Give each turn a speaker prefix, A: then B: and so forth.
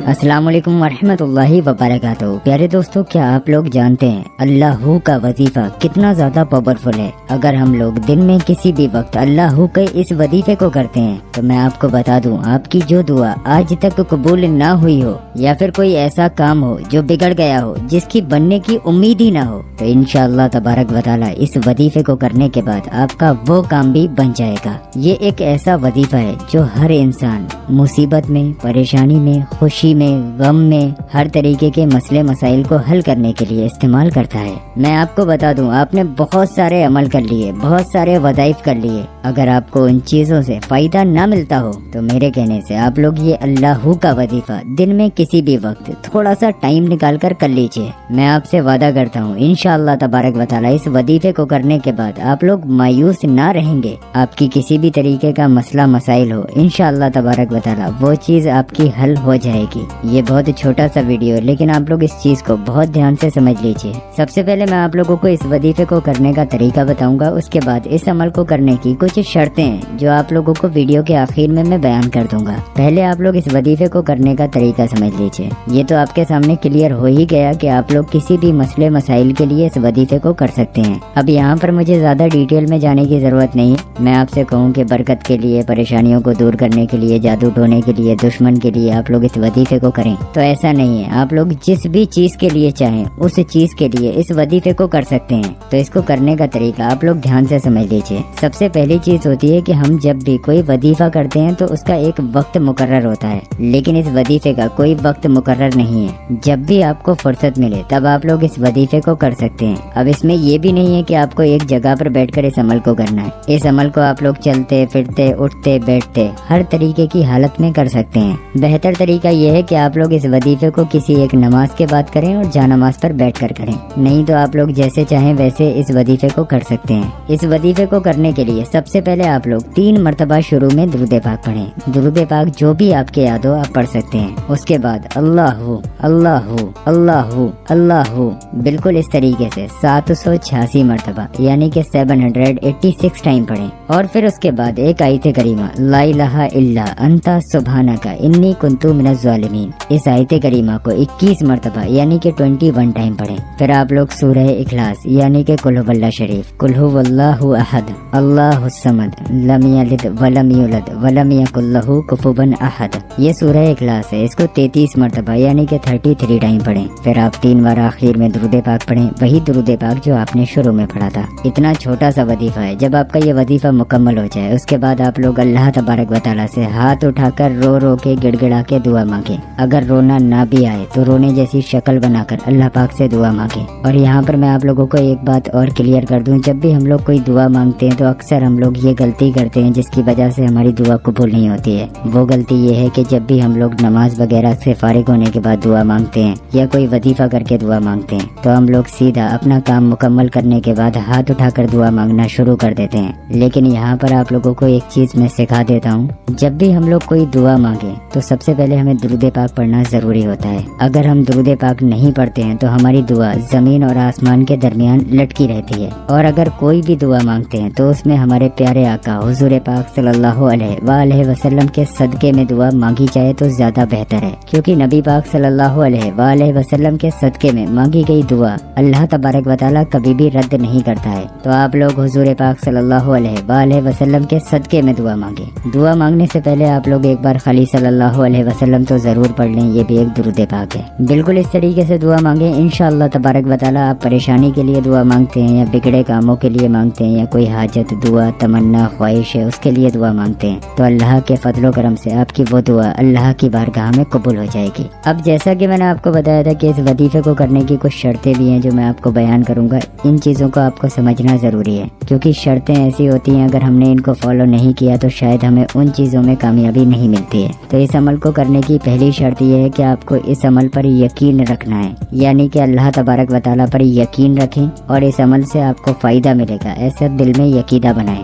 A: السلام علیکم ورحمۃ اللہ وبرکاتہ۔ پیارے دوستو، کیا آپ لوگ جانتے ہیں اللہ کا وظیفہ کتنا زیادہ پاورفل ہے؟ اگر ہم لوگ دن میں کسی بھی وقت اللہ کے اس وظیفے کو کرتے ہیں تو میں آپ کو بتا دوں، آپ کی جو دعا آج تک قبول نہ ہوئی ہو یا پھر کوئی ایسا کام ہو جو بگڑ گیا ہو، جس کی بننے کی امید ہی نہ ہو، تو انشاءاللہ تبارک و تعالی اس وظیفے کو کرنے کے بعد آپ کا وہ کام بھی بن جائے گا۔ یہ ایک ایسا وظیفہ ہے جو ہر انسان مصیبت میں، پریشانی میں، خوشی میں، غم میں، ہر طریقے کے مسئلے مسائل کو حل کرنے کے لیے استعمال کرتا ہے۔ میں آپ کو بتا دوں، آپ نے بہت سارے عمل کر لیے، بہت سارے وظائف کر لیے، اگر آپ کو ان چیزوں سے فائدہ نہ ملتا ہو تو میرے کہنے سے آپ لوگ یہ اللہ کا وظیفہ دن میں کسی بھی وقت تھوڑا سا ٹائم نکال کر لیجئے۔ میں آپ سے وعدہ کرتا ہوں انشاءاللہ تبارک و تعالی اس وظیفے کو کرنے کے بعد آپ لوگ مایوس نہ رہیں گے۔ آپ کی کسی بھی طریقے کا مسئلہ مسائل ہو، انشاءاللہ تبارک و تعالی وہ چیز آپ کی حل ہو جائے گی۔ یہ بہت چھوٹا سا ویڈیو ہے، لیکن آپ لوگ اس چیز کو بہت دھیان سے سمجھ لیجئے۔ سب سے پہلے میں آپ لوگوں کو اس وظیفے کو کرنے کا طریقہ بتاؤں گا، اس کے بعد اس عمل کو کرنے کی کچھ شرطیں ہیں جو آپ لوگوں کو ویڈیو کے آخر میں بیان کر دوں گا۔ پہلے آپ لوگ اس وظیفے کو کرنے کا طریقہ سمجھ لیجئے۔ یہ تو آپ کے سامنے کلیئر ہو ہی گیا کہ آپ لوگ کسی بھی مسئلے مسائل کے لیے اس وظیفے کو کر سکتے ہیں۔ اب یہاں پر مجھے زیادہ ڈیٹیل میں جانے کی ضرورت نہیں ہے۔ میں آپ سے کہوں کہ برکت کے لیے، پریشانیوں کو دور کرنے کے لیے، جادو ٹونے کے لیے، دشمن کے لیے آپ لوگ اس وظیفے کو کریں، تو ایسا نہیں ہے۔ آپ لوگ جس بھی چیز کے لیے چاہیں اس چیز کے لیے اس وظیفے کو کر سکتے ہیں۔ تو اس کو کرنے کا طریقہ آپ لوگ دھیان سے سمجھ لیجئے۔ سب سے پہلی چیز ہوتی ہے کہ ہم جب بھی کوئی وظیفہ کرتے ہیں تو اس کا ایک وقت مقرر ہوتا ہے، لیکن اس وظیفے کا کوئی وقت مقرر نہیں ہے۔ جب بھی آپ کو فرصت ملے تب آپ لوگ اس وظیفے کو کر سکتے ہیں۔ اب اس میں یہ بھی نہیں ہے کہ آپ کو ایک جگہ پر بیٹھ کر اس عمل کو کرنا ہے۔ اس عمل کو آپ لوگ چلتے پھرتے، اٹھتے بیٹھتے، ہر طریقے کی حالت میں کر سکتے ہیں۔ بہتر طریقہ یہ ہے کہ آپ لوگ اس وظیفے کو کسی ایک نماز کے بعد کریں اور جا نماز پر بیٹھ کر کریں، نہیں تو آپ لوگ جیسے چاہیں ویسے اس وظیفے کو کر سکتے ہیں۔ اس وظیفے کو کرنے کے لیے سب سے پہلے آپ لوگ 3 مرتبہ شروع میں درود پاک پڑھیں۔ درود پاک جو بھی آپ کے یاد ہو آپ پڑھ سکتے ہیں۔ اس کے بعد اللہ اللہ اللہ اللہ بالکل اس طریقے سے 786 مرتبہ یعنی کہ 786 ٹائم پڑھیں، اور پھر اس کے بعد ایک آیت کریمہ لا الہ الا انت سبحانک انی کنت من الظالمین، اس آیت کریمہ کو 21 مرتبہ یعنی کہ 21 ٹائم پڑھیں۔ پھر آپ لوگ سورہ اخلاص یعنی کہ قل ھو اللہ شریف، قل ھو اللہ احد اللہ الصمد لم یلد ولم یولد ولم یکن لہ کفوا احد، یہ سورہ اخلاص ہے، اس کو 33 مرتبہ یعنی کہ 33 ٹائم پڑھیں۔ پھر آپ 3 بار آخر میں درود پاک پڑھیں، وہی درود پاک جو آپ نے شروع میں پڑھا تھا۔ اتنا چھوٹا سا وظیفہ ہے۔ جب آپ کا یہ وظیفہ مکمل ہو جائے اس کے بعد آپ لوگ اللہ تبارک و تعالی سے ہاتھ اٹھا کر رو رو کے گڑ گڑا کے دعا مانگیں۔ اگر رونا نہ بھی آئے تو رونے جیسی شکل بنا کر اللہ پاک سے دعا مانگیں۔ اور یہاں پر میں آپ لوگوں کو ایک بات اور کلیئر کر دوں، جب بھی ہم لوگ کوئی دعا مانگتے ہیں تو اکثر ہم لوگ یہ غلطی کرتے ہیں جس کی وجہ سے ہماری دعا قبول نہیں ہوتی ہے۔ وہ غلطی یہ ہے کہ جب بھی ہم لوگ نماز وغیرہ سے فارغ ہونے کے بعد دعا مانگتے ہیں یا کوئی وظیفہ کر کے دعا مانگتے ہیں تو ہم لوگ سیدھا اپنا کام مکمل کرنے کے بعد ہاتھ اٹھا کر دعا مانگنا شروع کر دیتے ہیں۔ لیکن یہاں پر آپ لوگوں کو ایک چیز میں سکھا دیتا ہوں، جب بھی ہم لوگ کوئی دعا مانگیں تو سب سے پہلے ہمیں درود پاک پڑھنا ضروری ہوتا ہے۔ اگر ہم درود پاک نہیں پڑھتے ہیں تو ہماری دعا زمین اور آسمان کے درمیان لٹکی رہتی ہے، اور اگر کوئی بھی دعا مانگتے ہیں تو اس میں ہمارے پیارے آقا حضور پاک صلی اللہ علیہ وآلہ وسلم کے صدقے میں دعا مانگی جائے تو زیادہ بہتر ہے، کیونکہ نبی پاک صلی اللہ علیہ وآلہ وسلم کے صدقے میں مانگی گئی دعا اللہ تبارک و تعالی کبھی بھی رد نہیں کرتا ہے۔ تو آپ لوگ حضور پاک صلی اللہ علیہ وآلہ وسلم کے صدقے میں دعا مانگیں۔ دعا مانگنے سے پہلے آپ لوگ ایک بار خلی صلی اللہ علیہ وسلم تو ضرور پڑھ لیں، یہ بھی ایک درود پاک ہے۔ بالکل اس طریقے سے دعا مانگیں، انشاءاللہ تبارک و تعالی۔ آپ پریشانی کے لیے دعا مانگتے ہیں یا بگڑے کاموں کے لیے مانگتے ہیں یا کوئی حاجت، دعا، تمنا، خواہش ہے اس کے لیے دعا مانگتے ہیں تو اللہ کے فضل و کرم سے آپ کی وہ دعا اللہ کی بارگاہ میں قبول ہو جائے گی۔ اب جیسا کہ میں نے آپ کو بتایا تھا کہ اس وظیفے کو کرنے کی کچھ شرطیں بھی ہیں جو میں آپ کو بیان کروں گا، ان چیزوں کو آپ کو سمجھنا ضروری ہے، کیونکہ شرطیں ایسی ہوتی ہیں اگر ہم نے ان کو فالو نہیں کیا تو شاید ہمیں ان چیزوں میں کامیابی نہیں ملتی ہے۔ تو اس عمل کو کرنے کی پہلی شرط یہ ہے کہ آپ کو اس عمل پر یقین رکھنا ہے، یعنی کہ اللہ تبارک و تعالیٰ پر یقین رکھیں اور اس عمل سے آپ کو فائدہ ملے گا، ایسا دل میں یقینہ بنائیں۔